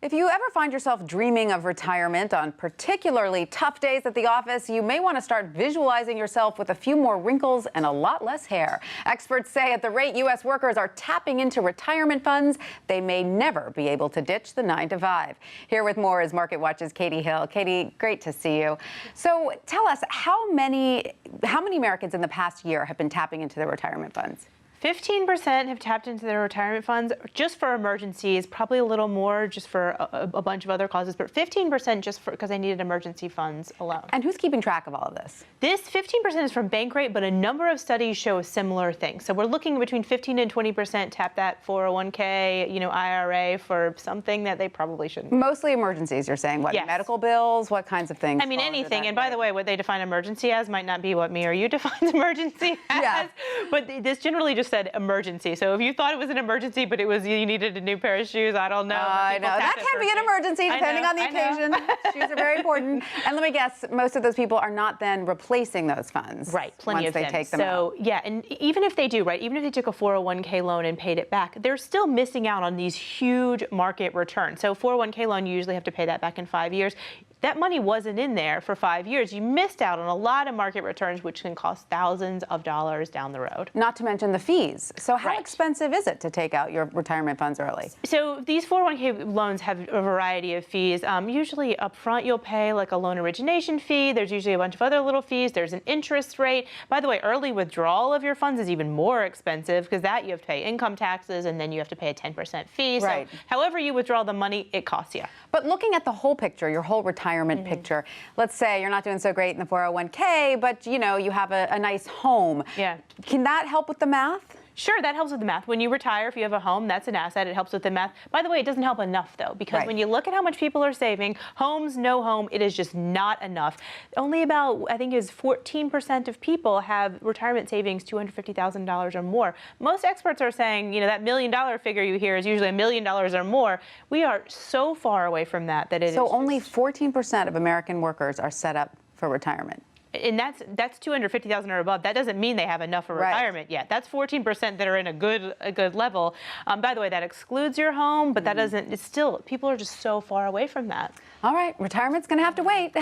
If you ever find yourself dreaming of retirement on particularly tough days at the office, you may want to start visualizing yourself with a few more wrinkles and a lot less hair. Experts say at the rate U.S. workers are tapping into retirement funds, they may never be able to ditch the 9 to 5. Here with more is MarketWatch's Catey Hill. Catey, great to see you. So tell us, how many Americans in the past year have been tapping into their retirement funds? 15% have tapped into their retirement funds just for emergencies, probably a little more just for a bunch of other causes, but 15% just because they needed emergency funds alone. And who's keeping track of all of this? This 15% is from Bankrate, but a number of studies show a similar thing. So we're looking between 15 and 20% tap that 401k, IRA for something that they probably shouldn't. Mostly emergencies, you're saying? What, yes. Medical bills? What kinds of things? I mean, anything. And by the way, what they define emergency as might not be what me or you define emergency as. Yeah. But this generally just said emergency. So if you thought it was an emergency, but it was you needed a new pair of shoes, I don't know. I know. That can be an emergency, depending on the occasion. Shoes are very important. And let me guess, most of those people are not then replacing those funds. Right, plenty of them. Once they take them out. So, yeah, and even if they do, right, even if they took a 401k loan and paid it back, they're still missing out on these huge market returns. So 401k loan, you usually have to pay that back in 5 years. That money wasn't in there for 5 years. You missed out on a lot of market returns, which can cost thousands of dollars down the road. Not to mention the fees. So how Right. expensive is it to take out your retirement funds early? So these 401k loans have a variety of fees. Usually up front, you'll pay like a loan origination fee. There's usually a bunch of other little fees. There's an interest rate. By the way, early withdrawal of your funds is even more expensive because that you have to pay income taxes and then you have to pay a 10% fee. Right. So however you withdraw the money, it costs you. But looking at the whole picture, your whole retirement picture, let's say you're not doing so great in the 401k, but you have a nice home. Yeah. Can that help with the math? Sure, that helps with the math. When you retire, if you have a home, that's an asset. It helps with the math. By the way, it doesn't help enough, though, because Right. when you look at how much people are saving, homes, no home, it is just not enough. Only about, I think, 14% of people have retirement savings $250,000 or more. Most experts are saying, that $1 million figure you hear is usually $1 million or more. We are so far away from that it is. So only 14% of American workers are set up for retirement. And that's 250,000 or above. That doesn't mean they have enough for retirement yet. That's 14% that are in a good level. By the way, that excludes your home, but that doesn't. It's still, people are just so far away from that. All right, retirement's going to have to wait.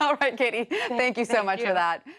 All right, Katie, thank you so much for that.